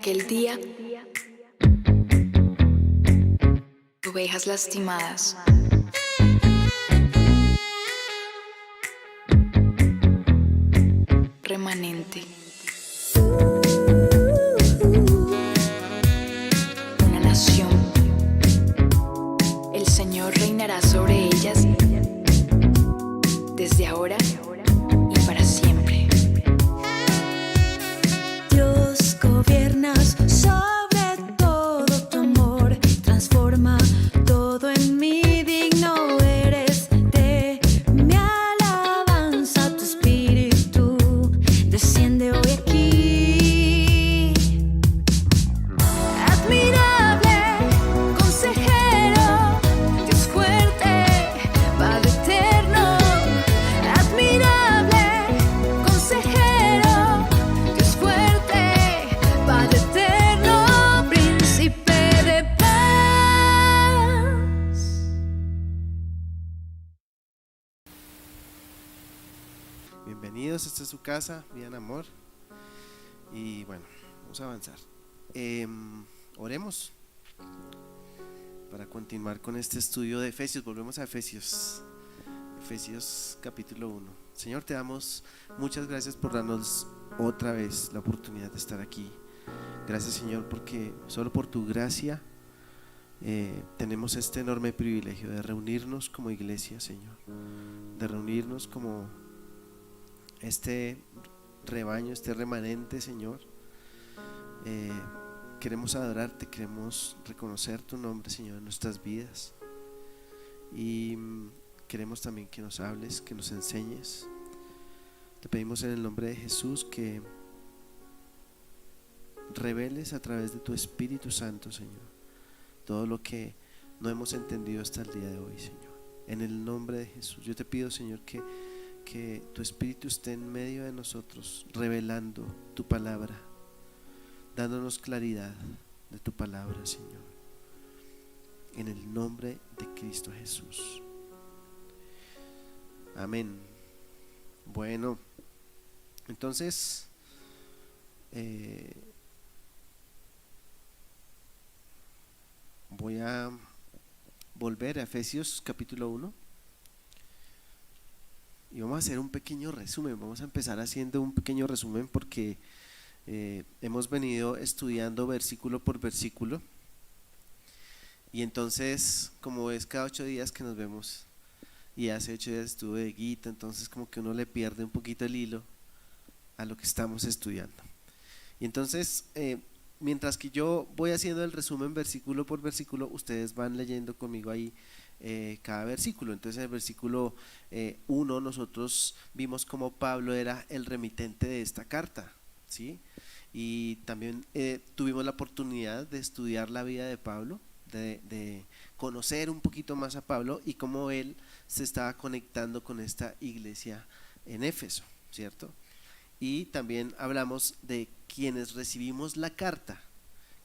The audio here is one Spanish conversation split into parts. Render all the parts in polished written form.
aquel día, ovejas lastimadas. Remanente. Una nación. El Señor reinará sobre ellas desde ahora y para siempre. Dios, gobiernas sobre todo, tu amor transforma todo en mí. Digno eres de mi alabanza, tu espíritu desciende hoy aquí. Admirable, consejero, Dios fuerte, Padre eterno. Admirable, consejero, Dios fuerte, Padre eterno, príncipe de paz. Bienvenidos, esta es su casa, Vida en Amor. Y bueno, vamos a avanzar. Oremos para continuar con este estudio de Efesios. Volvemos a Efesios capítulo 1. Señor, te damos muchas gracias por darnos otra vez la oportunidad de estar aquí. Gracias, Señor, porque solo por tu gracia tenemos este enorme privilegio de reunirnos como iglesia, Señor, de reunirnos como este rebaño, este remanente, Señor. Queremos adorarte, queremos reconocer tu nombre, Señor, en nuestras vidas. Y queremos también que nos hables, que nos enseñes. Te pedimos en el nombre de Jesús que reveles a través de tu Espíritu Santo, Señor, todo lo que no hemos entendido hasta el día de hoy, Señor. En el nombre de Jesús, yo te pido, Señor, que tu Espíritu esté en medio de nosotros, revelando tu palabra, dándonos claridad de tu palabra, Señor, en el nombre de Cristo Jesús. Amén. Bueno, entonces voy a volver a Efesios capítulo 1 y vamos a hacer un pequeño resumen. Vamos a empezar haciendo un pequeño resumen porque hemos venido estudiando versículo por versículo, y entonces, como es cada 8 días que nos vemos, y hace 8 días estuve de guita, entonces como que uno le pierde un poquito el hilo a lo que estamos estudiando. Y entonces mientras que yo voy haciendo el resumen versículo por versículo, ustedes van leyendo conmigo ahí cada versículo. Entonces en el versículo 1 nosotros vimos cómo Pablo era el remitente de esta carta, ¿sí? Y también tuvimos la oportunidad de estudiar la vida de Pablo, de conocer un poquito más a Pablo y cómo él se estaba conectando con esta iglesia en Éfeso, ¿cierto? Y también hablamos de quienes recibimos la carta,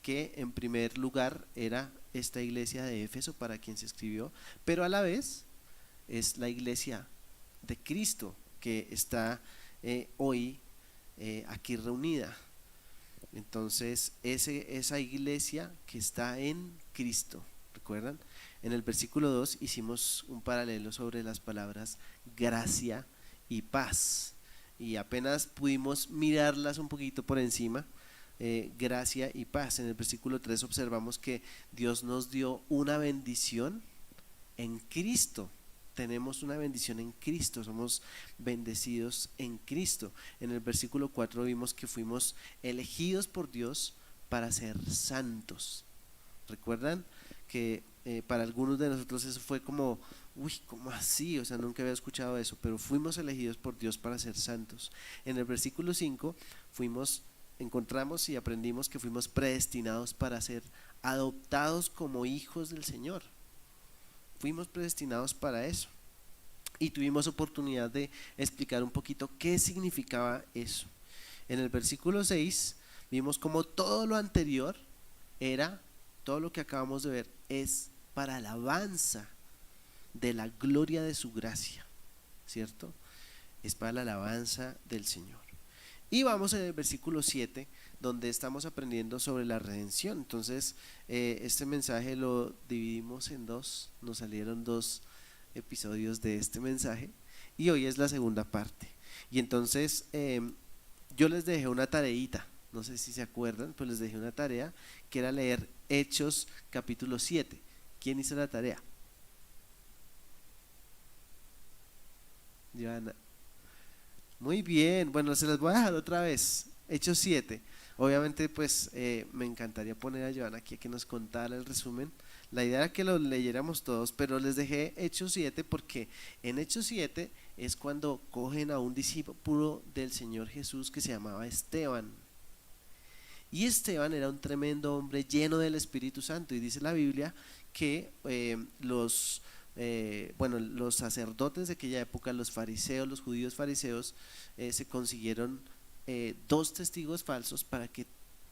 que en primer lugar era esta iglesia de Éfeso para quien se escribió, pero a la vez es la iglesia de Cristo que está hoy aquí reunida. Entonces esa iglesia que está en Cristo, ¿recuerdan? En el versículo 2 hicimos un paralelo sobre las palabras gracia y paz, y apenas pudimos mirarlas un poquito por encima. Gracia y paz. En el versículo 3 observamos que Dios nos dio una bendición en Cristo. Tenemos una bendición en Cristo, somos bendecidos en Cristo. En el versículo 4 vimos que fuimos elegidos por Dios para ser santos. ¿Recuerdan? Que para algunos de nosotros eso fue como, uy, ¿cómo así? O sea, nunca había escuchado eso, pero fuimos elegidos por Dios para ser santos. En el versículo 5 encontramos y aprendimos que fuimos predestinados para ser adoptados como hijos del Señor. Fuimos predestinados para eso, y tuvimos oportunidad de explicar un poquito qué significaba eso. En el versículo 6 vimos como todo lo anterior todo lo que acabamos de ver es para alabanza de la gloria de su gracia, ¿cierto? Es para la alabanza del Señor. Y vamos en el versículo 7, donde estamos aprendiendo sobre la redención. Entonces, este mensaje lo dividimos en dos, nos salieron dos episodios de este mensaje y hoy es la segunda parte. Y entonces yo les dejé una tareita, no sé si se acuerdan, pues les dejé una tarea que era leer Hechos capítulo 7. ¿Quién hizo la tarea? Joana. Muy bien, bueno, se las voy a dejar otra vez. Hechos 7. Obviamente pues me encantaría poner a Joana aquí a que nos contara el resumen. La idea era que lo leyéramos todos, pero les dejé Hechos 7 porque en Hechos 7 es cuando cogen a un discípulo del Señor Jesús que se llamaba Esteban. Y Esteban era un tremendo hombre lleno del Espíritu Santo, y dice la Biblia que los sacerdotes de aquella época, los fariseos, los judíos fariseos, se consiguieron dos testigos falsos para que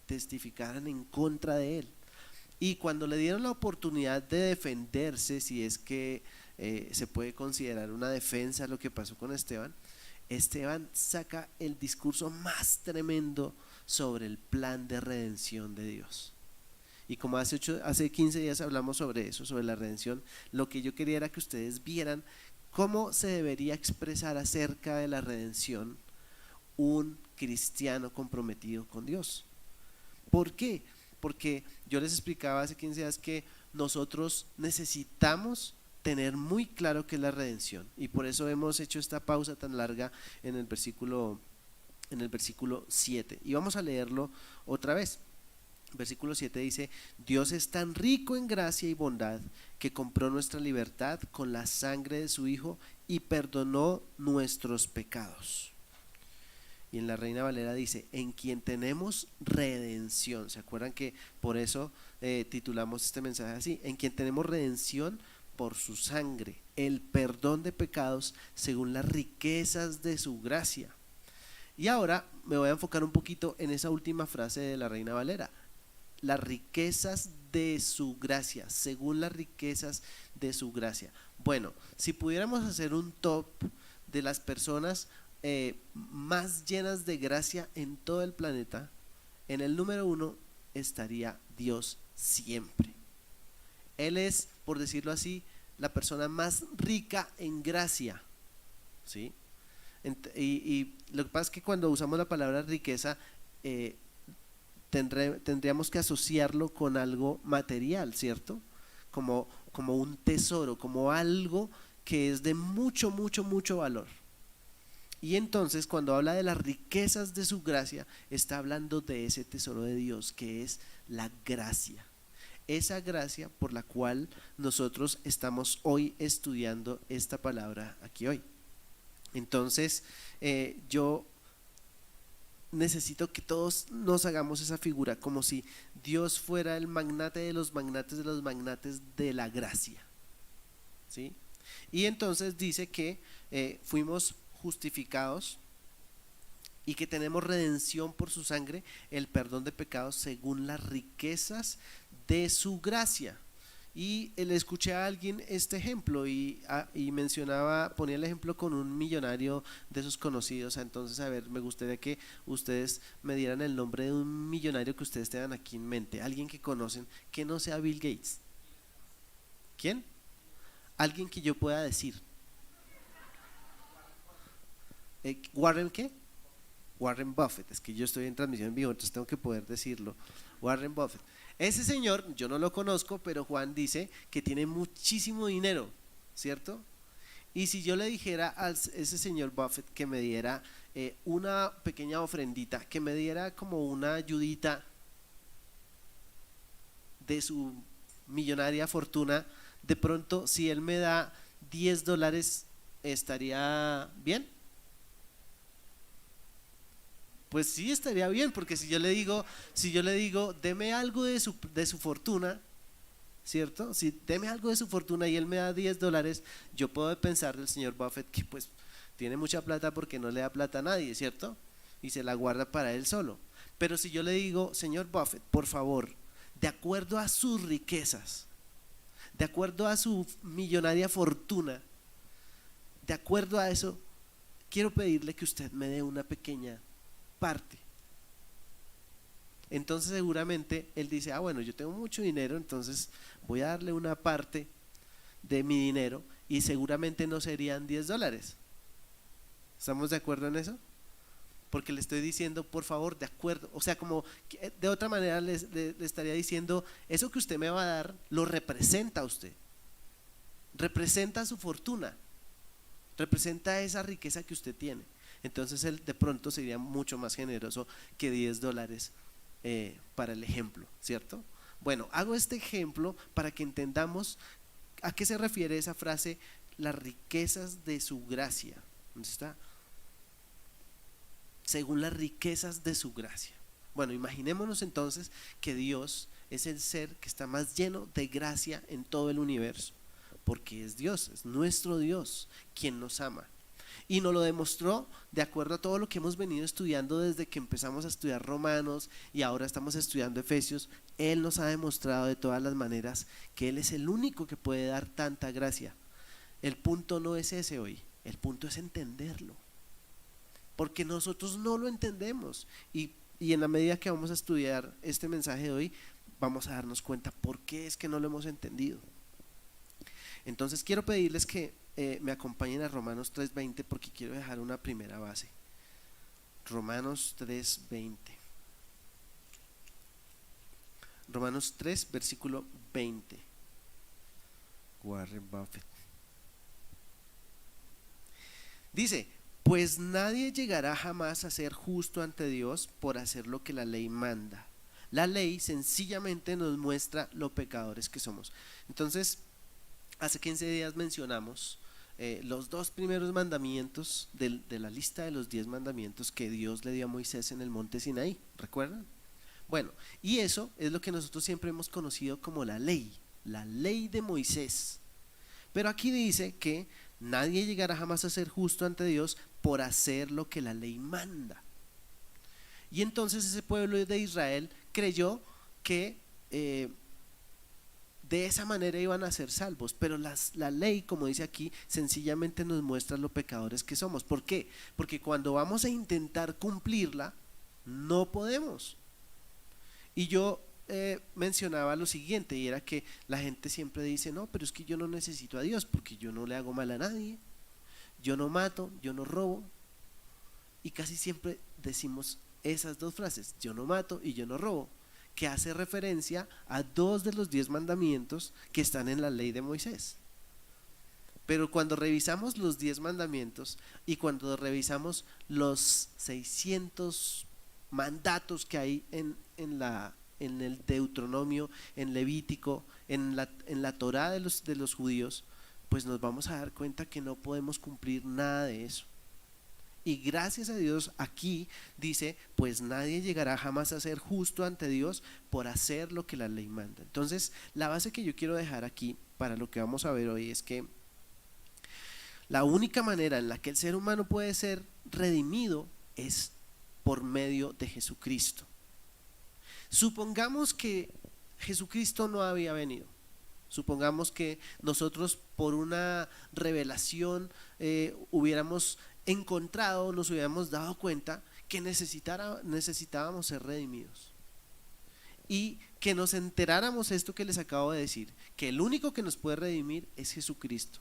testificaran en contra de él. Y cuando le dieron la oportunidad de defenderse, si es que se puede considerar una defensa lo que pasó con Esteban, Esteban saca el discurso más tremendo sobre el plan de redención de Dios. Y como hace 15 días hablamos sobre eso, sobre la redención, lo que yo quería era que ustedes vieran cómo se debería expresar acerca de la redención un cristiano comprometido con Dios. ¿Por qué? Porque yo les explicaba hace 15 días que nosotros necesitamos tener muy claro qué es la redención, y por eso hemos hecho esta pausa tan larga en el versículo 7, y vamos a leerlo otra vez. Versículo 7 dice: Dios es tan rico en gracia y bondad que compró nuestra libertad con la sangre de su Hijo y perdonó nuestros pecados. Y en la Reina Valera dice: en quien tenemos redención. ¿Se acuerdan que por eso titulamos este mensaje así? En quien tenemos redención por su sangre, el perdón de pecados según las riquezas de su gracia. Y ahora me voy a enfocar un poquito en esa última frase de la Reina Valera: las riquezas de su gracia, según las riquezas de su gracia. Bueno, si pudiéramos hacer un top de las personas más llenas de gracia en todo el planeta, en el número 1 estaría Dios siempre. Él es, por decirlo así, la persona más rica en gracia, ¿sí? Y lo que pasa es que cuando usamos la palabra riqueza, tendríamos que asociarlo con algo material, ¿cierto? Como un tesoro, como algo que es de mucho, mucho, mucho valor. Y entonces cuando habla de las riquezas de su gracia, está hablando de ese tesoro de Dios que es la gracia. Esa gracia por la cual nosotros estamos hoy estudiando esta palabra aquí hoy. Entonces yo necesito que todos nos hagamos esa figura, como si Dios fuera el magnate de los magnates de los magnates de la gracia, ¿sí? Y entonces dice que fuimos justificados y que tenemos redención por su sangre, el perdón de pecados según las riquezas de su gracia. Y le escuché a alguien este ejemplo y ponía el ejemplo con un millonario de sus conocidos. Entonces, a ver, me gustaría que ustedes me dieran el nombre de un millonario que ustedes tengan aquí en mente, alguien que conocen, que no sea Bill Gates. ¿Quién? Alguien que yo pueda decir. ¿Warren qué? Warren Buffett. Es que yo estoy en transmisión en vivo, entonces tengo que poder decirlo. Warren Buffett. Ese señor, yo no lo conozco, pero Juan dice que tiene muchísimo dinero, ¿cierto? Y si yo le dijera a ese señor Buffett que me diera una pequeña ofrendita, que me diera como una ayudita de su millonaria fortuna, de pronto si él me da $10, ¿estaría bien? Pues sí, estaría bien, porque si yo le digo, deme algo de su fortuna, ¿cierto? Si deme algo de su fortuna y él me da $10, yo puedo pensar del señor Buffett que pues tiene mucha plata porque no le da plata a nadie, ¿cierto? Y se la guarda para él solo. Pero si yo le digo: señor Buffett, por favor, de acuerdo a sus riquezas, de acuerdo a su millonaria fortuna, de acuerdo a eso, quiero pedirle que usted me dé una pequeña parte. Entonces seguramente él dice, bueno, yo tengo mucho dinero, entonces voy a darle una parte de mi dinero y seguramente no serían $10. ¿Estamos de acuerdo en eso? Porque le estoy diciendo, por favor, de acuerdo. O sea, como de otra manera le estaría diciendo, eso que usted me va a dar lo representa a usted. Representa su fortuna. Representa esa riqueza que usted tiene. Entonces él de pronto sería mucho más generoso que $10 para el ejemplo, ¿cierto? Bueno, hago este ejemplo para que entendamos a qué se refiere esa frase, las riquezas de su gracia. ¿Dónde está? Según las riquezas de su gracia. Bueno, imaginémonos entonces que Dios es el ser que está más lleno de gracia en todo el universo, porque es Dios, es nuestro Dios quien nos ama. Y nos lo demostró de acuerdo a todo lo que hemos venido estudiando desde que empezamos a estudiar Romanos y ahora estamos estudiando Efesios. Él nos ha demostrado de todas las maneras que Él es el único que puede dar tanta gracia. El punto no es ese hoy, el punto es entenderlo, porque nosotros no lo entendemos y en la medida que vamos a estudiar este mensaje de hoy vamos a darnos cuenta por qué es que no lo hemos entendido. Entonces quiero pedirles que me acompañen a Romanos 3:20 porque quiero dejar una primera base. Romanos 3:20. Romanos 3, versículo 20. Warren Buffett dice: pues nadie llegará jamás a ser justo ante Dios por hacer lo que la ley manda. La ley sencillamente nos muestra lo pecadores que somos. Entonces, hace 15 días mencionamos los 2 primeros mandamientos de la lista de los 10 mandamientos que Dios le dio a Moisés en el monte Sinaí, ¿recuerdan? Bueno, y eso es lo que nosotros siempre hemos conocido como la ley de Moisés. Pero aquí dice que nadie llegará jamás a ser justo ante Dios por hacer lo que la ley manda. Y entonces ese pueblo de Israel creyó que de esa manera iban a ser salvos, pero la ley, como dice aquí, sencillamente nos muestra lo pecadores que somos. ¿Por qué? Porque cuando vamos a intentar cumplirla, no podemos. Y yo mencionaba lo siguiente, y era que la gente siempre dice, no, pero es que yo no necesito a Dios porque yo no le hago mal a nadie, yo no mato, yo no robo. Y casi siempre decimos esas 2 frases, yo no mato y yo no robo, que hace referencia a 2 de los 10 mandamientos que están en la ley de Moisés. Pero cuando revisamos los 10 mandamientos y cuando revisamos los 600 mandatos que hay en el Deuteronomio, en Levítico, en la Torá de los judíos, pues nos vamos a dar cuenta que no podemos cumplir nada de eso. Y gracias a Dios aquí dice, pues nadie llegará jamás a ser justo ante Dios por hacer lo que la ley manda. Entonces la base que yo quiero dejar aquí para lo que vamos a ver hoy es que la única manera en la que el ser humano puede ser redimido es por medio de Jesucristo. Supongamos que Jesucristo no había venido. Supongamos que nosotros por una revelación hubiéramos encontrado, nos hubiéramos dado cuenta que necesitábamos ser redimidos y que nos enteráramos esto que les acabo de decir, que el único que nos puede redimir es Jesucristo.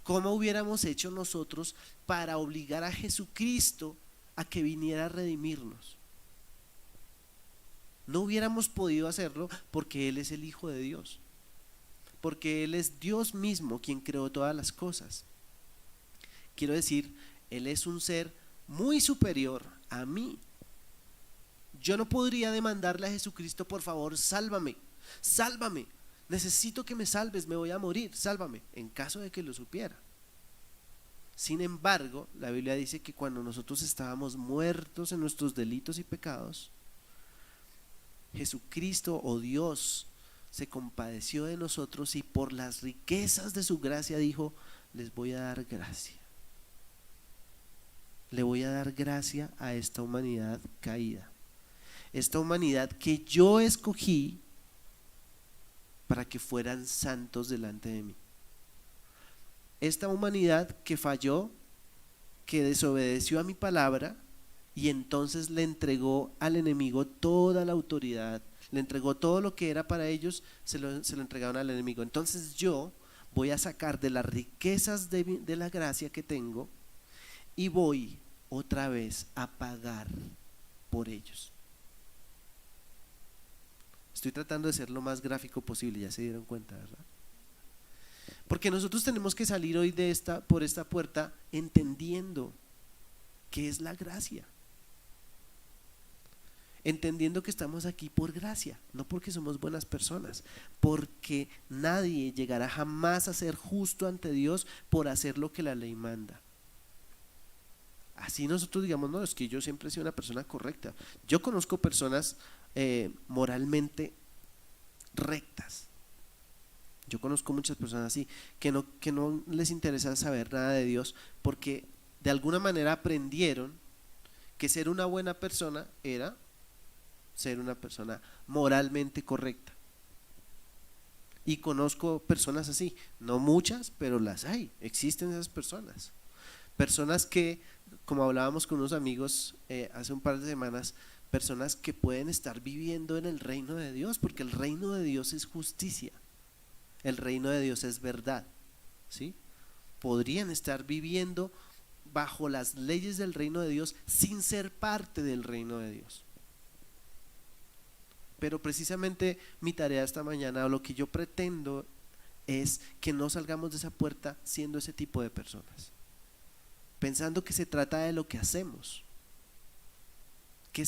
¿Cómo hubiéramos hecho nosotros para obligar a Jesucristo a que viniera a redimirnos? No hubiéramos podido hacerlo porque Él es el Hijo de Dios, porque Él es Dios mismo quien creó todas las cosas. Quiero decir, Él es un ser muy superior a mí. Yo no podría demandarle a Jesucristo, por favor, sálvame, sálvame, necesito que me salves, me voy a morir, sálvame, en caso de que lo supiera. Sin embargo, la Biblia dice que cuando nosotros estábamos muertos en nuestros delitos y pecados, Jesucristo o Dios se compadeció de nosotros y por las riquezas de su gracia dijo, les voy a dar gracia. Le voy a dar gracia a esta humanidad caída, esta humanidad que yo escogí para que fueran santos delante de mí, esta humanidad que falló, que desobedeció a mi palabra y entonces le entregó al enemigo toda la autoridad, le entregó todo lo que era para ellos, se lo entregaron al enemigo. Entonces yo voy a sacar de las riquezas de la gracia que tengo y voy otra vez a pagar por ellos. Estoy tratando de ser lo más gráfico posible, ya se dieron cuenta, ¿verdad? Porque nosotros tenemos que salir hoy por esta puerta entendiendo qué es la gracia, entendiendo que estamos aquí por gracia, no porque somos buenas personas, porque nadie llegará jamás a ser justo ante Dios por hacer lo que la ley manda. Así nosotros digamos, no, es que yo siempre he sido una persona correcta. Yo conozco personas moralmente rectas. Yo conozco muchas personas así, que no les interesa saber nada de Dios, porque de alguna manera aprendieron que ser una buena persona era ser una persona moralmente correcta. Y conozco personas así, no muchas, pero las hay, existen esas personas. Personas que, como hablábamos con unos amigos hace un par de semanas, personas que pueden estar viviendo en el reino de Dios, porque el reino de Dios es justicia, el reino de Dios es verdad, ¿sí? Podrían estar viviendo bajo las leyes del reino de Dios sin ser parte del reino de Dios. Pero precisamente mi tarea esta mañana, o lo que yo pretendo, es que no salgamos de esa puerta siendo ese tipo de personas, pensando que se trata de lo que hacemos, que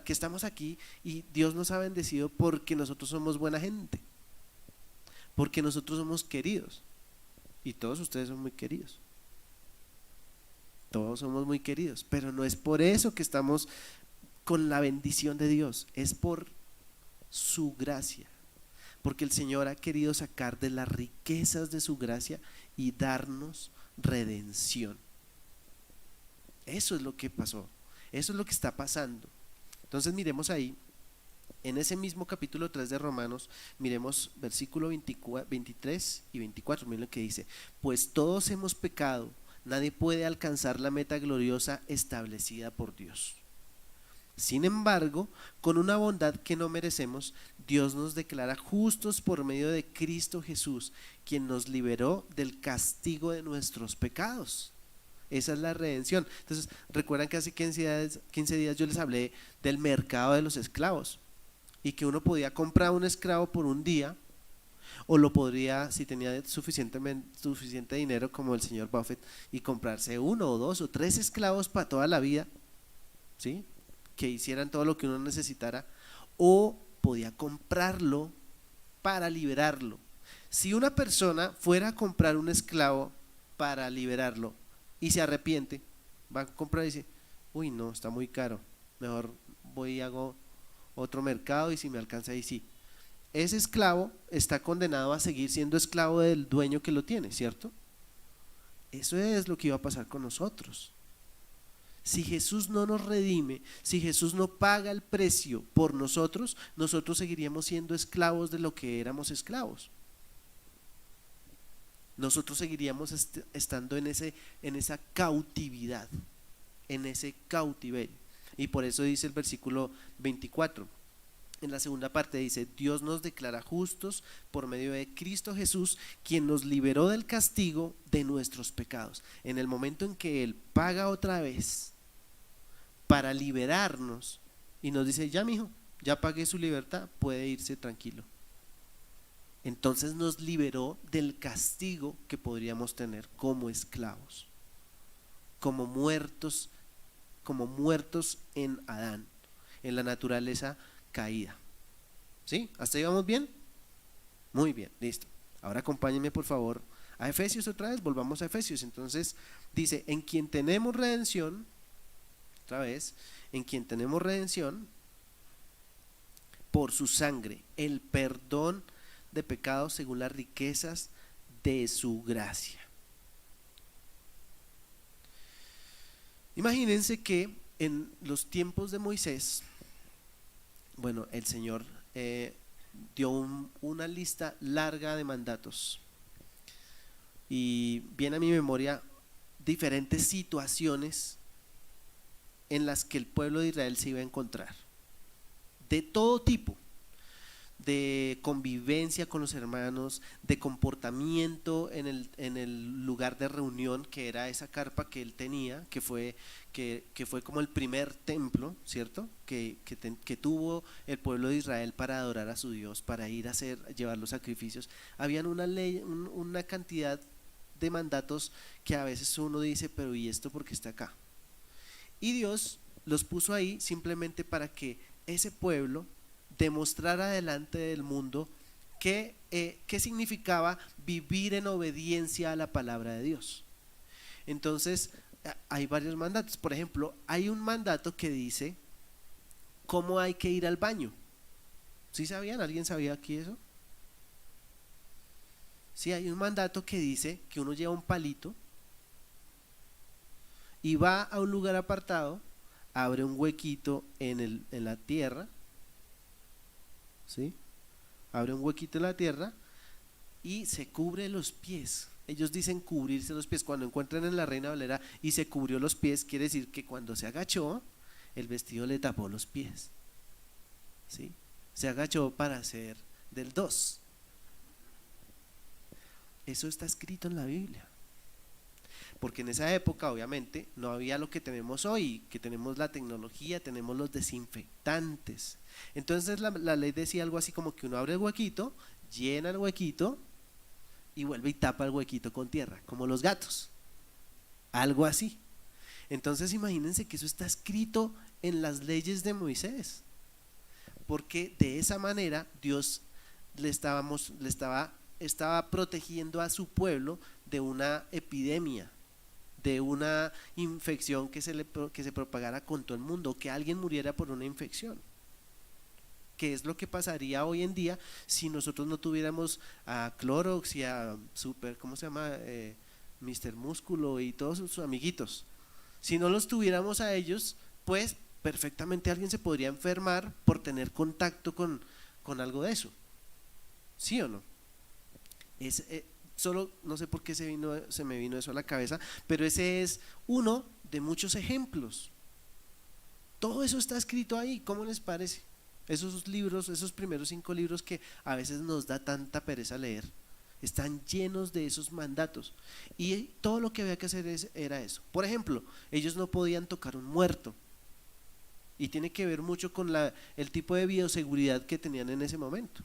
estamos aquí y Dios nos ha bendecido porque nosotros somos buena gente, porque nosotros somos queridos, y todos ustedes son muy queridos, todos somos muy queridos, pero no es por eso que estamos con la bendición de Dios, es por su gracia, porque el Señor ha querido sacar de las riquezas de su gracia y darnos redención. Eso es lo que pasó, eso es lo que está pasando. Entonces miremos ahí, en ese mismo capítulo 3 de Romanos, miremos versículo 23 y 24, miren lo que dice: pues todos hemos pecado, nadie puede alcanzar la meta gloriosa establecida por Dios. Sin embargo, con una bondad que no merecemos, Dios nos declara justos por medio de Cristo Jesús, quien nos liberó del castigo de nuestros pecados. Esa es la redención. Entonces, recuerdan que hace 15 días yo les hablé del mercado de los esclavos, y que uno podía comprar un esclavo por un día, o lo podría, si tenía suficiente dinero como el señor Buffett, y comprarse 1 o 2 o 3 esclavos para toda la vida, ¿sí?, que hicieran todo lo que uno necesitara, o podía comprarlo para liberarlo. Si una persona fuera a comprar un esclavo para liberarlo y se arrepiente, va a comprar y dice: uy, no, está muy caro, mejor voy y hago otro mercado y si me alcanza ahí sí. Ese esclavo está condenado a seguir siendo esclavo del dueño que lo tiene, ¿cierto? Eso es lo que iba a pasar con nosotros. Si Jesús no nos redime, si Jesús no paga el precio por nosotros, nosotros seguiríamos siendo esclavos de lo que éramos esclavos. Nosotros seguiríamos estando en esa cautividad, en ese cautiverio. Y por eso dice el versículo 24, en la segunda parte dice: Dios nos declara justos por medio de Cristo Jesús, quien nos liberó del castigo de nuestros pecados. En el momento en que Él paga otra vez para liberarnos y nos dice: ya mijo, ya pagué su libertad, puede irse tranquilo. Entonces nos liberó del castigo que podríamos tener como esclavos, como muertos en Adán, en la naturaleza caída. ¿Sí? ¿Hasta ahí vamos bien? Muy bien, listo. Ahora acompáñenme por favor a Efesios otra vez, volvamos a Efesios. Entonces dice: en quien tenemos redención, otra vez, en quien tenemos redención por su sangre, el perdón de pecados según las riquezas de su gracia. Imagínense que en los tiempos de Moisés, bueno, el Señor dio una lista larga de mandatos, y viene a mi memoria diferentes situaciones en las que el pueblo de Israel se iba a encontrar, de todo tipo, de convivencia con los hermanos, de comportamiento en el lugar de reunión, que era esa carpa que él tenía, que fue como el primer templo, ¿cierto? Que tuvo el pueblo de Israel para adorar a su Dios, para ir a llevar los sacrificios. Habían una cantidad de mandatos que a veces uno dice, pero ¿y esto por qué está acá? Y Dios los puso ahí simplemente para que ese pueblo demostrara delante del mundo qué significaba vivir en obediencia a la palabra de Dios. Entonces hay varios mandatos. Por ejemplo, hay un mandato que dice cómo hay que ir al baño. ¿Sí sabían? ¿Alguien sabía aquí eso? Sí, hay un mandato que dice que uno lleva un palito y va a un lugar apartado, abre un huequito en la tierra, ¿sí? Abre un huequito en la tierra y se cubre los pies. Ellos dicen cubrirse los pies. Cuando encuentran en la Reina Valera y se cubrió los pies, quiere decir que cuando se agachó, el vestido le tapó los pies, ¿sí? Se agachó para hacer del 2. Eso está escrito en la Biblia, porque en esa época obviamente no había lo que tenemos hoy, que tenemos la tecnología, tenemos los desinfectantes. Entonces la ley decía algo así como que uno abre el huequito, llena el huequito y vuelve y tapa el huequito con tierra, como los gatos, algo así. Entonces imagínense que eso está escrito en las leyes de Moisés, porque de esa manera Dios estaba protegiendo a su pueblo de una epidemia, de una infección que se propagara con todo el mundo, que alguien muriera por una infección, que es lo que pasaría hoy en día si nosotros no tuviéramos a Clorox y a ¿cómo se llama? Mr. Músculo y todos sus amiguitos. Si no los tuviéramos a ellos, pues perfectamente alguien se podría enfermar por tener contacto con algo de eso, ¿sí o no? Solo no sé por qué se me vino eso a la cabeza, pero ese es uno de muchos ejemplos. Todo eso está escrito ahí. ¿Cómo les parece? Esos libros, esos primeros 5 libros que a veces nos da tanta pereza leer, están llenos de esos mandatos, y todo lo que había que hacer era eso. Por ejemplo, ellos no podían tocar un muerto, y tiene que ver mucho con el tipo de bioseguridad que tenían en ese momento.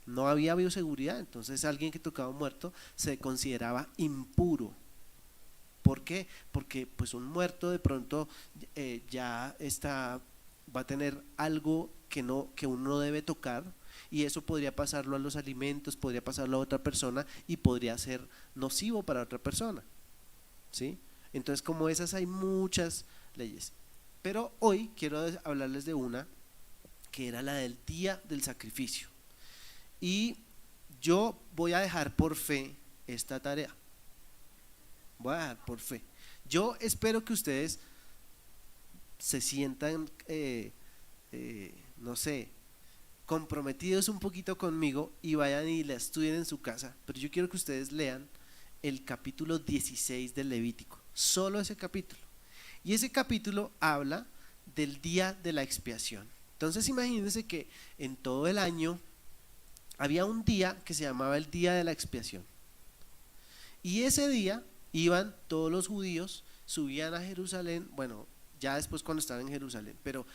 No había bioseguridad, entonces alguien que tocaba un muerto se consideraba impuro. ¿Por qué? Porque pues un muerto de pronto va a tener algo que uno no debe tocar, y eso podría pasarlo a los alimentos, podría pasarlo a otra persona y podría ser nocivo para otra persona, ¿sí? Entonces, como esas hay muchas leyes, pero hoy quiero hablarles de una que era la del día del sacrificio. Y yo voy a dejar por fe esta tarea. Voy a dejar por fe. Yo espero que ustedes se sientan, no sé, comprometidos un poquito conmigo y vayan y la estudien en su casa. Pero yo quiero que ustedes lean el capítulo 16 del Levítico, solo ese capítulo. Y ese capítulo habla del día de la expiación. Entonces imagínense que en todo el año había un día que se llamaba el día de la expiación, y ese día iban todos los judíos, subían a Jerusalén. Bueno, ya después cuando estaban en Jerusalén, pero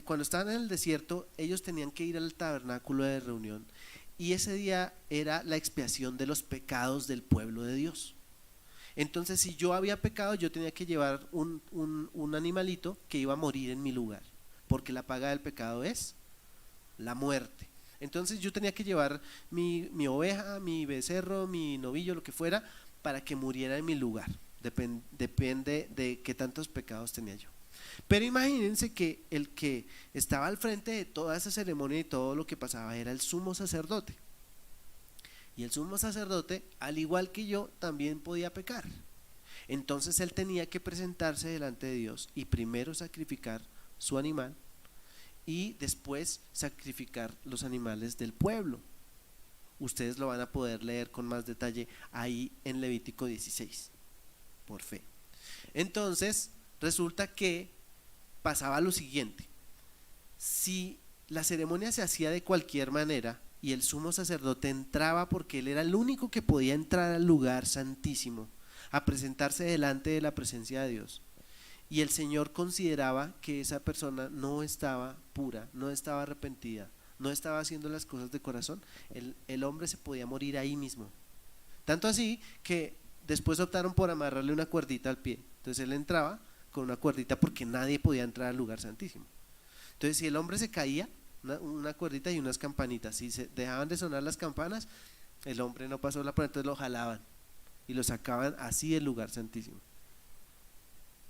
cuando estaban en el desierto, ellos tenían que ir al tabernáculo de reunión, y ese día era la expiación de los pecados del pueblo de Dios. Entonces, si yo había pecado, yo tenía que llevar un animalito que iba a morir en mi lugar, porque la paga del pecado es la muerte. Entonces yo tenía que llevar mi oveja, mi becerro, mi novillo, lo que fuera, para que muriera en mi lugar. Depende de qué tantos pecados tenía yo. Pero imagínense que el que estaba al frente de toda esa ceremonia y todo lo que pasaba era el sumo sacerdote. Y el sumo sacerdote, al igual que yo, también podía pecar. Entonces él tenía que presentarse delante de Dios y primero sacrificar su animal, y después sacrificar los animales del pueblo. Ustedes lo van a poder leer con más detalle ahí en Levítico 16, por fe. Entonces resulta que pasaba lo siguiente: si la ceremonia se hacía de cualquier manera y el sumo sacerdote entraba porque él era el único que podía entrar al lugar santísimo a presentarse delante de la presencia de Dios, y el Señor consideraba que esa persona no estaba pura, no estaba arrepentida, no estaba haciendo las cosas de corazón, el hombre se podía morir ahí mismo. Tanto así que después optaron por amarrarle una cuerdita al pie. Entonces él entraba con una cuerdita porque nadie podía entrar al lugar santísimo. Entonces si el hombre se caía, una cuerdita y unas campanitas, si se dejaban de sonar las campanas, el hombre no pasó la prueba, entonces lo jalaban y lo sacaban así del lugar santísimo.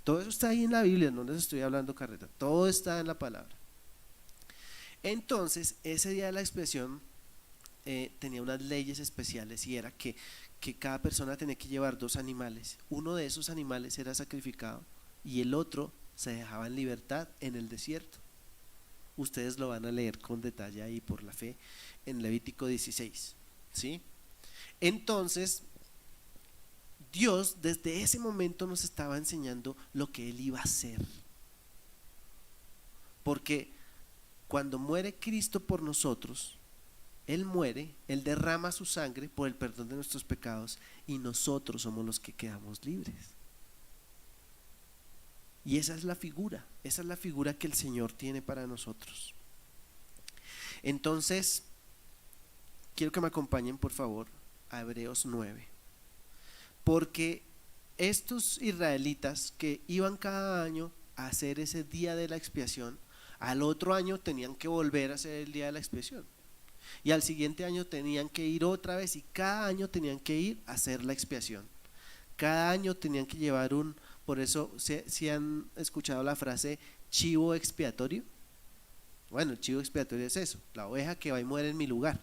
Todo eso está ahí en la Biblia, no les estoy hablando carreta, todo está en la palabra. Entonces ese día de la expiación tenía unas leyes especiales, y era que cada persona tenía que llevar 2 animales. Uno de esos animales era sacrificado y el otro se dejaba en libertad en el desierto. Ustedes lo van a leer con detalle ahí por la fe en Levítico 16, ¿sí? Entonces Dios desde ese momento nos estaba enseñando lo que Él iba a hacer, porque cuando muere Cristo por nosotros, Él muere, Él derrama su sangre por el perdón de nuestros pecados, y nosotros somos los que quedamos libres. Y esa es la figura que el Señor tiene para nosotros. Entonces quiero que me acompañen por favor a Hebreos 9, porque estos israelitas que iban cada año a hacer ese día de la expiación, al otro año tenían que volver a hacer el día de la expiación, y al siguiente año tenían que ir otra vez, y cada año tenían que ir a hacer la expiación. Cada año tenían que llevar por eso si han escuchado la frase chivo expiatorio. Bueno, el chivo expiatorio es eso, la oveja que va y muere en mi lugar.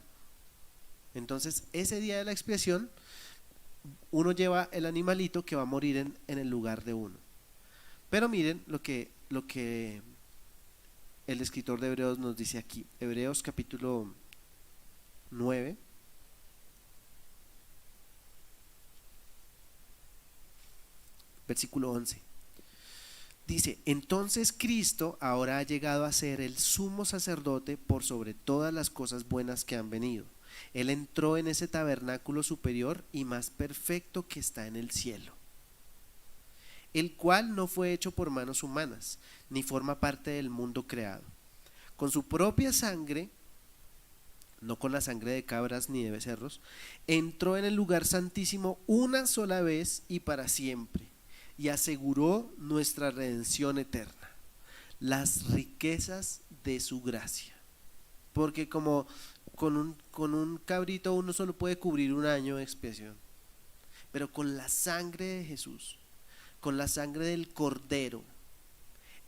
Entonces ese día de la expiación uno lleva el animalito que va a morir en el lugar de uno. Pero miren lo que el escritor de Hebreos nos dice aquí. Hebreos capítulo 9, versículo 11. Dice: entonces Cristo ahora ha llegado a ser el sumo sacerdote por sobre todas las cosas buenas que han venido. Él entró en ese tabernáculo superior y más perfecto que está en el cielo, el cual no fue hecho por manos humanas, ni forma parte del mundo creado. Con su propia sangre, no con la sangre de cabras ni de becerros, entró en el lugar santísimo una sola vez y para siempre, y aseguró nuestra redención eterna, las riquezas de su gracia. Porque como con un cabrito uno solo puede cubrir un año de expiación, pero con la sangre de Jesús, con la sangre del Cordero,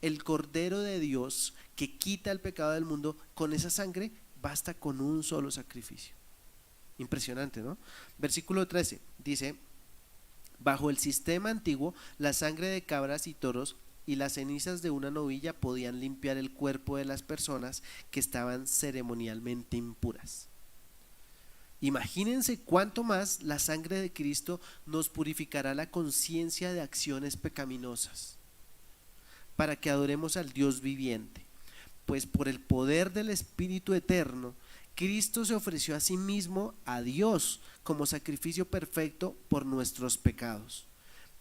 el Cordero de Dios que quita el pecado del mundo, con esa sangre basta con un solo sacrificio. Impresionante, ¿no? Versículo 13 dice: bajo el sistema antiguo, la sangre de cabras y toros y las cenizas de una novilla podían limpiar el cuerpo de las personas que estaban ceremonialmente impuras. Imagínense cuánto más la sangre de Cristo nos purificará la conciencia de acciones pecaminosas, para que adoremos al Dios viviente. Pues por el poder del Espíritu Eterno, Cristo se ofreció a sí mismo a Dios como sacrificio perfecto por nuestros pecados.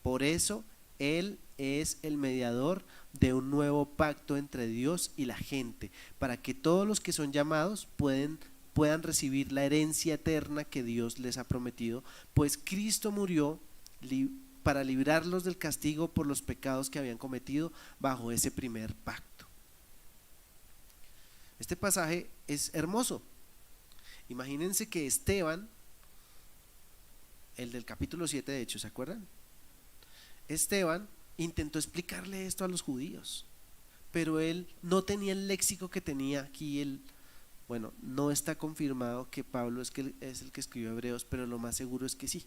Por eso Él es el mediador de un nuevo pacto entre Dios y la gente, para que todos los que son llamados puedan recibir la herencia eterna que Dios les ha prometido, pues Cristo murió para librarlos del castigo por los pecados que habían cometido bajo ese primer pacto. Este pasaje es hermoso. Imagínense que Esteban, el del capítulo 7 de Hechos, ¿se acuerdan? Esteban intentó explicarle esto a los judíos, pero él no tenía el léxico que tenía aquí. Bueno, no está confirmado que Pablo es el que escribió Hebreos, pero lo más seguro es que sí,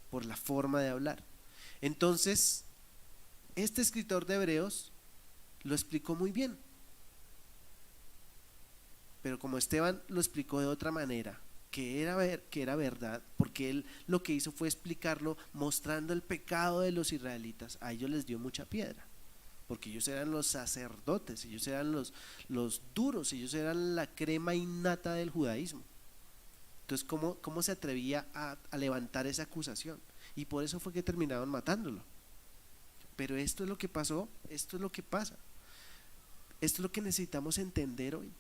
por la forma de hablar. Entonces, este escritor de Hebreos lo explicó muy bien, pero como Esteban lo explicó de otra manera, que era verdad, porque él lo que hizo fue explicarlo mostrando el pecado de los israelitas, a ellos les dio mucha piedra. porque ellos eran los sacerdotes, ellos eran los duros, ellos eran la crema innata del judaísmo. Entonces, ¿cómo se atrevía a levantar esa acusación? Y por eso fue que terminaron matándolo. Pero esto es lo que pasó, esto es lo que pasa. Esto es lo que necesitamos entender hoy.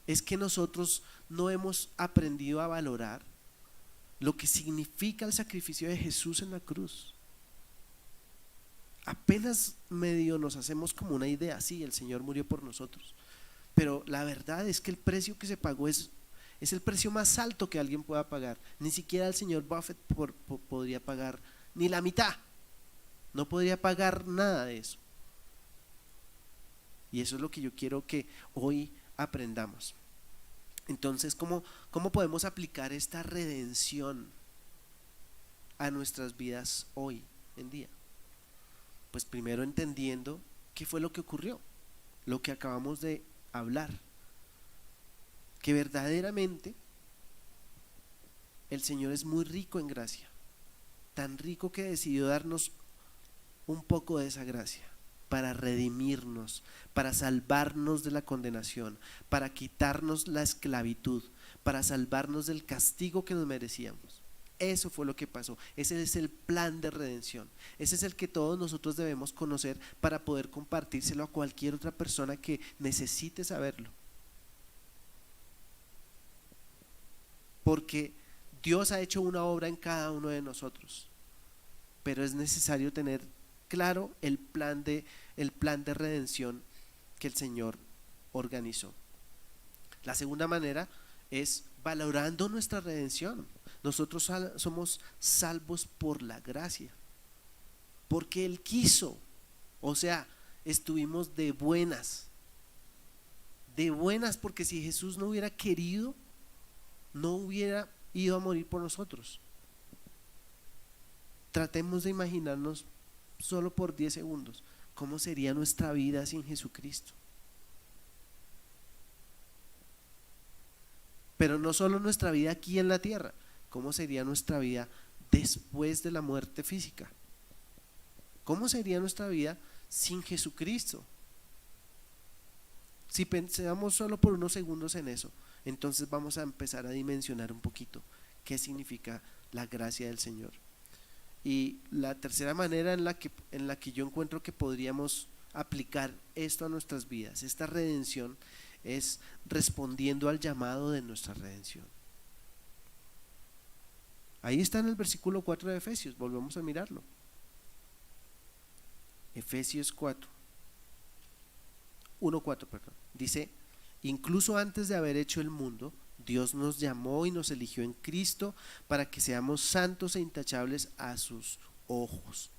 Es que nosotros no hemos aprendido a valorar lo que significa el sacrificio de Jesús en la cruz. Apenas medio nos hacemos como una idea, sí, el Señor murió por nosotros, pero la verdad es que el precio que se pagó es el precio más alto que alguien pueda pagar. Ni siquiera el señor Buffett podría pagar ni la mitad, no podría pagar nada de eso. Y eso es lo que yo quiero que hoy aprendamos. Entonces, ¿cómo podemos aplicar esta redención a nuestras vidas hoy en día? Pues primero entendiendo qué fue lo que ocurrió, lo que acabamos de hablar, que verdaderamente el Señor es muy rico en gracia, tan rico que decidió darnos un poco de esa gracia para redimirnos, para salvarnos de la condenación, para quitarnos la esclavitud, para salvarnos del castigo que nos merecíamos. Eso fue lo que pasó. Ese es el plan de redención. Ese es el que todos nosotros debemos conocer para poder compartírselo a cualquier otra persona que necesite saberlo. Porque Dios ha hecho una obra en cada uno de nosotros, pero es necesario tener claro el plan de redención que el Señor organizó. La segunda manera es valorando nuestra redención. Nosotros somos salvos por la gracia, porque Él quiso. O sea, estuvimos de buenas, porque si Jesús no hubiera querido, no hubiera ido a morir por nosotros. Tratemos de imaginarnos solo por 10 segundos cómo sería nuestra vida sin Jesucristo. Pero no solo nuestra vida aquí en la tierra, cómo sería nuestra vida después de la muerte física. ¿Cómo sería nuestra vida sin Jesucristo? Si pensamos solo por unos segundos en eso, entonces vamos a empezar a dimensionar un poquito qué significa la gracia del Señor. Y la tercera manera en la que yo encuentro que podríamos aplicar esto a nuestras vidas, esta redención, es respondiendo al llamado de nuestra redención. Ahí está en el versículo 4 de Efesios, volvemos a mirarlo. Efesios 1:4, dice: incluso antes de haber hecho el mundo, Dios nos llamó y nos eligió en Cristo para que seamos santos e intachables a sus ojos.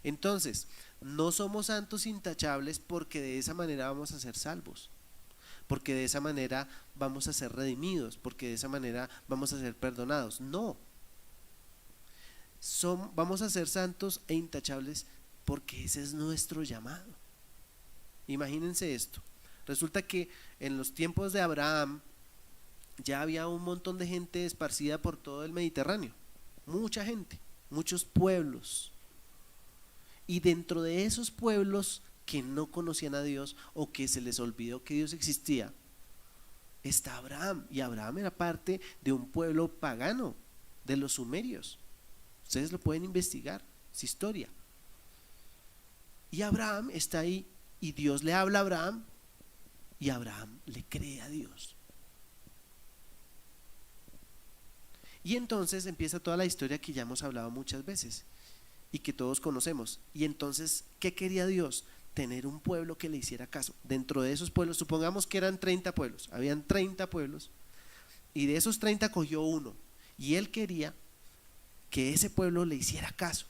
Entonces, no somos santos e intachables porque de esa manera vamos a ser salvos, porque de esa manera vamos a ser redimidos, porque de esa manera vamos a ser perdonados. No, vamos a ser santos e intachables porque ese es nuestro llamado. Imagínense esto. Resulta que en los tiempos de Abraham ya había un montón de gente esparcida por todo el Mediterráneo, mucha gente, muchos pueblos, y dentro de esos pueblos que no conocían a Dios o que se les olvidó que Dios existía, está Abraham. Y Abraham era parte de un pueblo pagano, de los sumerios. Ustedes lo pueden investigar, es historia. Y Abraham está ahí, y Dios le habla a Abraham, y Abraham le cree a Dios. Y entonces empieza toda la historia que ya hemos hablado muchas veces y que todos conocemos. Y entonces, ¿qué quería Dios? Tener un pueblo que le hiciera caso. Dentro de esos pueblos, supongamos que eran 30 pueblos, habían 30 pueblos, y de esos 30 cogió uno, y él quería que ese pueblo le hiciera caso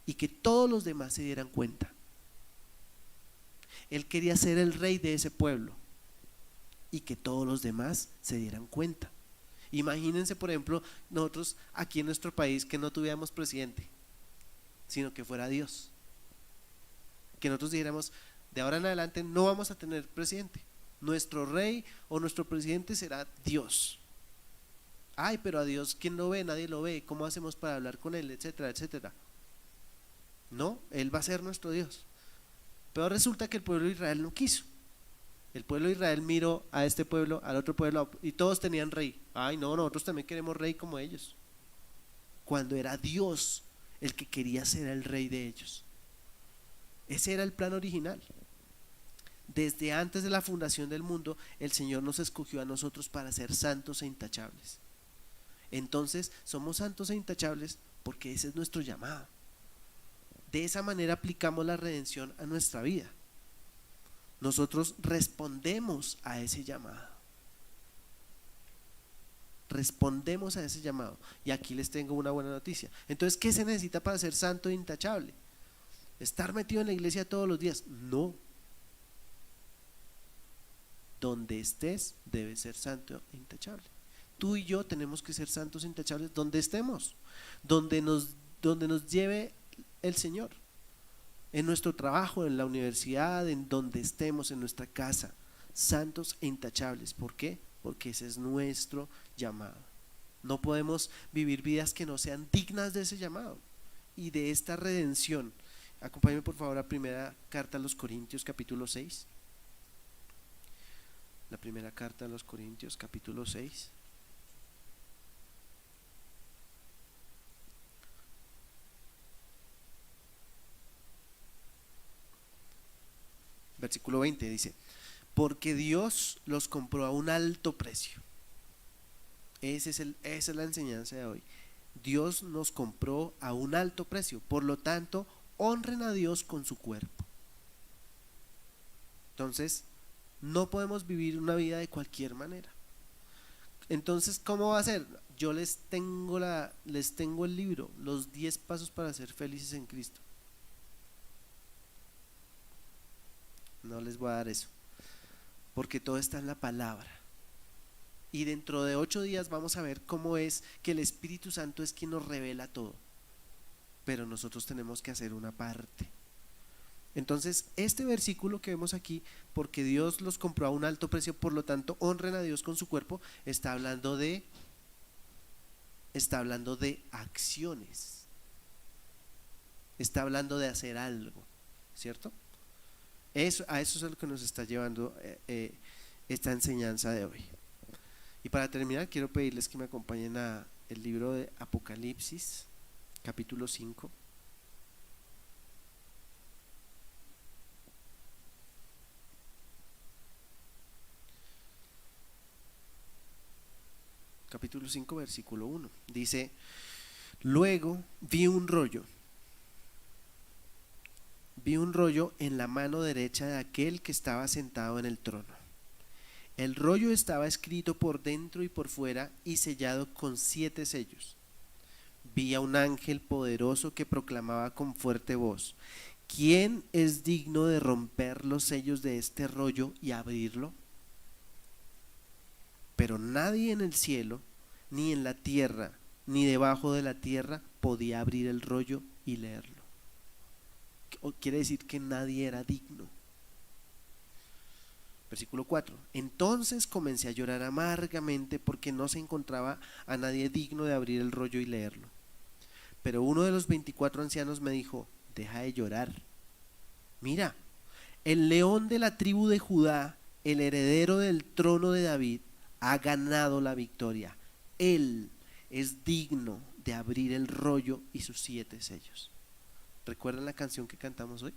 y que todos los demás se dieran cuenta. Él quería ser el rey de ese pueblo y que todos los demás se dieran cuenta. Imagínense, por ejemplo, nosotros aquí en nuestro país, que no tuviéramos presidente, sino que fuera Dios. Que nosotros dijéramos: de ahora en adelante no vamos a tener presidente, nuestro rey o nuestro presidente será Dios. Ay, pero a Dios, ¿quién lo ve? Nadie lo ve. ¿Cómo hacemos para hablar con él? Etcétera, etcétera. No, Él va a ser nuestro Dios. Pero resulta que el pueblo de Israel no quiso. El pueblo de Israel miró a este pueblo, al otro pueblo, y todos tenían rey. Ay, no, nosotros también queremos rey como ellos. Cuando era Dios el que quería ser el rey de ellos. Ese era el plan original. Desde antes de la fundación del mundo, el Señor nos escogió a nosotros para ser santos e intachables. Entonces, somos santos e intachables porque ese es nuestro llamado. De esa manera aplicamos la redención a nuestra vida. Nosotros respondemos a ese llamado. Respondemos a ese llamado. Y aquí les tengo una buena noticia. Entonces, ¿qué se necesita para ser santo e intachable? ¿Estar metido en la iglesia todos los días? No. Donde estés, debes ser santo e intachable. Tú y yo tenemos que ser santos e intachables donde estemos, donde nos lleve el Señor, en nuestro trabajo, en la universidad, en donde estemos, en nuestra casa, santos e intachables. ¿Por qué? Porque ese es nuestro llamado. No podemos vivir vidas que no sean dignas de ese llamado y de esta redención. Acompáñenme por favor a primera carta a los Corintios capítulo 6. La primera carta a los Corintios capítulo 6. Versículo 20 dice: porque Dios los compró a un alto precio. Esa es la enseñanza de hoy. Dios nos compró a un alto precio, por lo tanto, honren a Dios con su cuerpo. Entonces, no podemos vivir una vida de cualquier manera. Entonces, ¿cómo va a ser? Yo les tengo el libro, los 10 pasos para ser felices en Cristo. No les voy a dar eso, porque todo está en la palabra. Y dentro de 8 días vamos a ver cómo es que el Espíritu Santo es quien nos revela todo. Pero nosotros tenemos que hacer una parte. Entonces, este versículo que vemos aquí, porque Dios los compró a un alto precio, por lo tanto, honren a Dios con su cuerpo, está hablando de acciones. Está hablando de hacer algo, ¿cierto? A eso es a lo que nos está llevando esta enseñanza de hoy. Y para terminar, quiero pedirles que me acompañen a el libro de Apocalipsis, capítulo 5. Capítulo 5, versículo 1. Dice: luego vi un rollo en la mano derecha de aquel que estaba sentado en el trono. El rollo estaba escrito por dentro y por fuera y sellado con 7 sellos. Vi a un ángel poderoso que proclamaba con fuerte voz: ¿quién es digno de romper los sellos de este rollo y abrirlo? Pero nadie en el cielo, ni en la tierra, ni debajo de la tierra podía abrir el rollo y leerlo. Quiere decir que nadie era digno. Versículo 4. Entonces comencé a llorar amargamente porque no se encontraba a nadie digno de abrir el rollo y leerlo. Pero uno de los 24 ancianos me dijo: deja de llorar. Mira, el león de la tribu de Judá, el heredero del trono de David, ha ganado la victoria. Él es digno de abrir el rollo y sus 7 sellos. ¿Recuerdan la canción que cantamos hoy?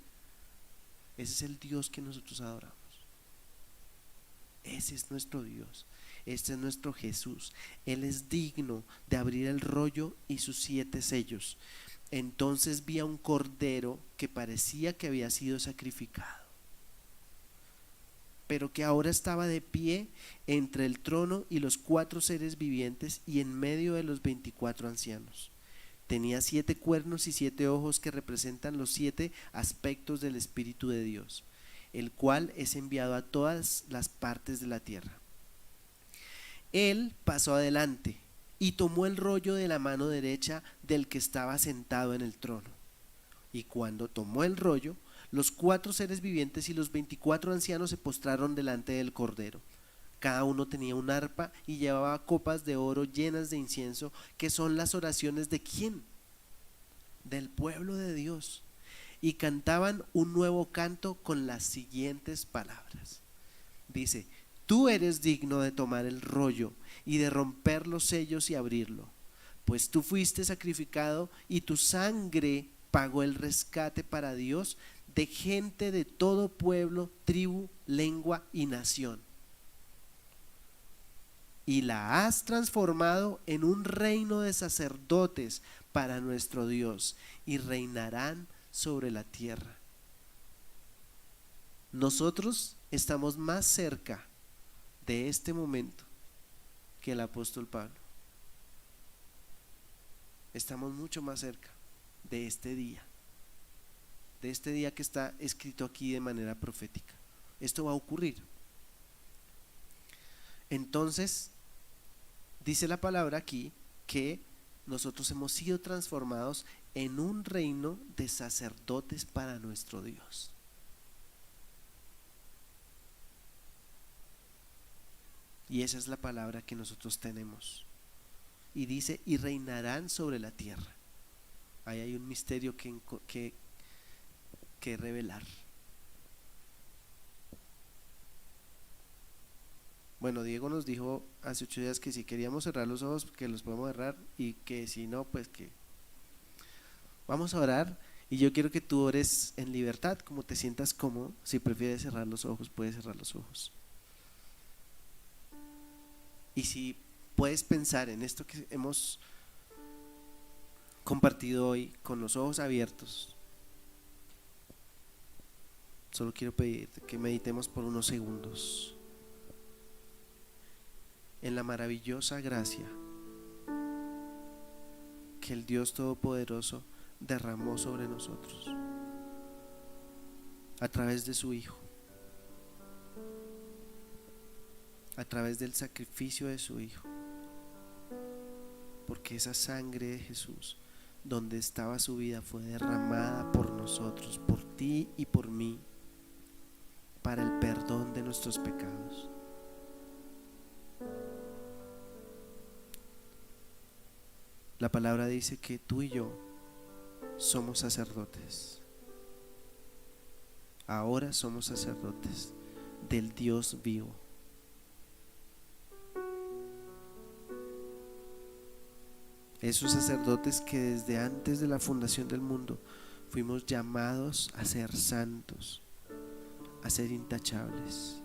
Ese es el Dios que nosotros adoramos. Ese es nuestro Dios. Este es nuestro Jesús. Él es digno de abrir el rollo y sus 7 sellos. Entonces vi a un cordero que parecía que había sido sacrificado, pero que ahora estaba de pie entre el trono y los 4 seres vivientes y en medio de los 24 ancianos. Tenía 7 cuernos y 7 ojos que representan los 7 aspectos del Espíritu de Dios, el cual es enviado a todas las partes de la tierra. Él pasó adelante y tomó el rollo de la mano derecha del que estaba sentado en el trono. Y cuando tomó el rollo, los 4 seres vivientes y los 24 ancianos se postraron delante del Cordero. Cada uno tenía un arpa y llevaba copas de oro llenas de incienso, que son las oraciones ¿de quién? Del pueblo de Dios. y cantaban un nuevo canto con las siguientes palabras. Dice: tú eres digno de tomar el rollo y de romper los sellos y abrirlo, pues tú fuiste sacrificado y tu sangre pagó el rescate para Dios de gente de todo pueblo, tribu, lengua y nación. Y la has transformado en un reino de sacerdotes para nuestro Dios, y reinarán sobre la tierra. Nosotros estamos más cerca de este momento que el apóstol Pablo. Estamos mucho más cerca de este día que está escrito aquí de manera profética. Esto va a ocurrir. Entonces, dice la palabra aquí que nosotros hemos sido transformados en un reino de sacerdotes para nuestro Dios. Y esa es la palabra que nosotros tenemos. Y dice: y reinarán sobre la tierra. Ahí hay un misterio que revelar. Bueno, Diego nos dijo hace 8 días que si queríamos cerrar los ojos, que los podemos cerrar, y que si no, pues que vamos a orar. Y yo quiero que tú ores en libertad, como te sientas cómodo. Si prefieres cerrar los ojos, puedes cerrar los ojos. Y si puedes pensar en esto que hemos compartido hoy con los ojos abiertos, solo quiero pedirte que meditemos por unos segundos en la maravillosa gracia que el Dios Todopoderoso derramó sobre nosotros a través de su Hijo, a través del sacrificio de su Hijo, porque esa sangre de Jesús, donde estaba su vida, fue derramada por nosotros, por ti y por mí, para el perdón de nuestros pecados. La palabra dice que tú y yo somos sacerdotes. Ahora somos sacerdotes del Dios vivo. Esos sacerdotes que desde antes de la fundación del mundo fuimos llamados a ser santos, a ser intachables,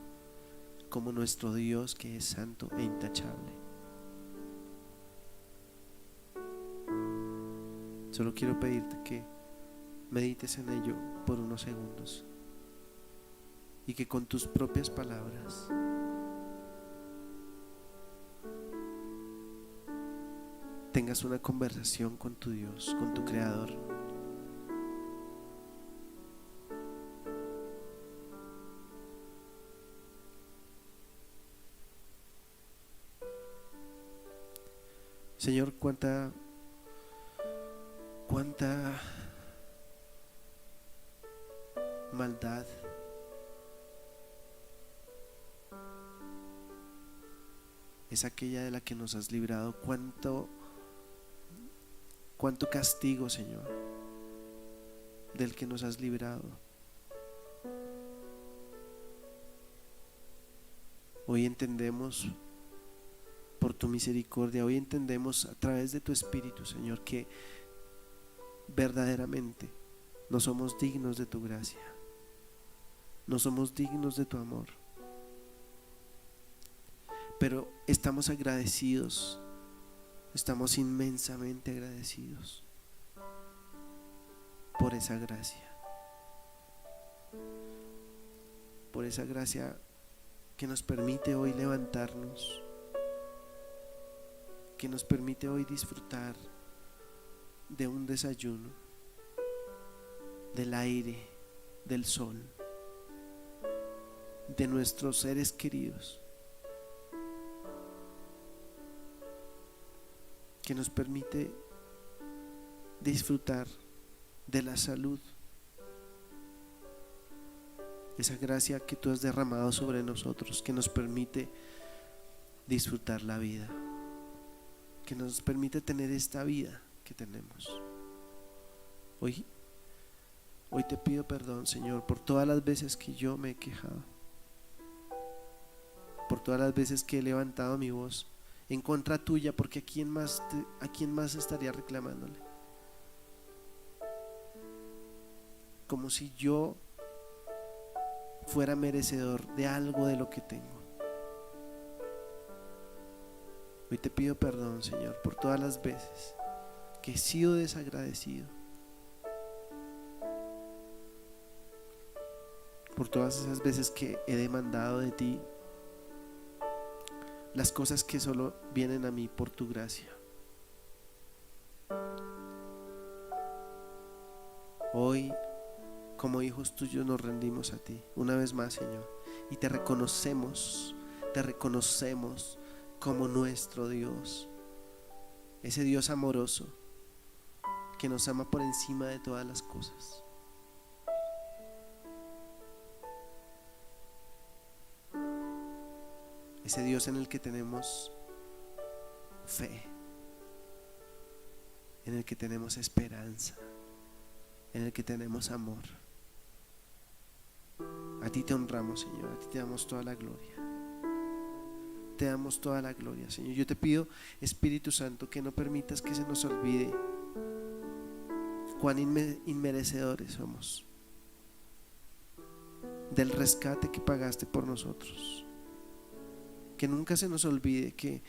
como nuestro Dios que es santo e intachable. Solo quiero pedirte que medites en ello por unos segundos y que con tus propias palabras tengas una conversación con tu Dios, con tu Creador. Señor, cuánta maldad, es aquella de la que nos has librado. Cuánto castigo, Señor, del que nos has librado. Hoy entendemos, por tu misericordia, hoy entendemos a través de tu Espíritu, Señor, que verdaderamente no somos dignos de tu gracia, no somos dignos de tu amor, pero estamos agradecidos, estamos inmensamente agradecidos por esa gracia que nos permite hoy levantarnos, que nos permite hoy disfrutar de un desayuno, del aire, del sol, de nuestros seres queridos, que nos permite disfrutar de la salud, esa gracia que tú has derramado sobre nosotros, que nos permite disfrutar la vida, que nos permite tener esta vida que tenemos. Hoy te pido perdón, Señor, por todas las veces que yo me he quejado, por todas las veces que he levantado mi voz en contra tuya, porque ¿a quién más estaría reclamándole? Como si yo fuera merecedor de algo de lo que tengo. Hoy te pido perdón, Señor, por todas las veces que he sido desagradecido, por todas esas veces que he demandado de ti las cosas que solo vienen a mí por tu gracia. Hoy, como hijos tuyos, nos rendimos a ti una vez más, Señor, y te reconocemos como nuestro Dios, ese Dios amoroso que nos ama por encima de todas las cosas. Ese Dios en el que tenemos fe, en el que tenemos esperanza, en el que tenemos amor. A ti te honramos, Señor, a ti te damos toda la gloria. Te damos toda la gloria, Señor. Yo te pido, Espíritu Santo, que no permitas que se nos olvide cuán inmerecedores somos del rescate que pagaste por nosotros. Que nunca se nos olvide que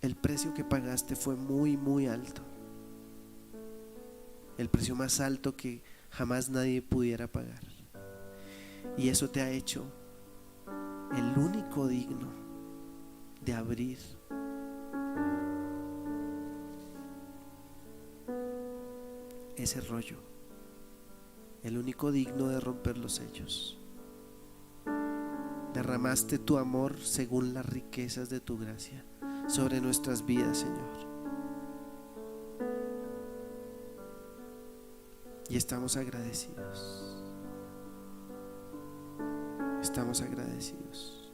el precio que pagaste fue muy, muy alto. El precio más alto que jamás nadie pudiera pagar. Y eso te ha hecho el único digno de abrir ese rollo, el único digno de romper los sellos. Derramaste tu amor según las riquezas de tu gracia sobre nuestras vidas, Señor. Y estamos agradecidos. Estamos agradecidos.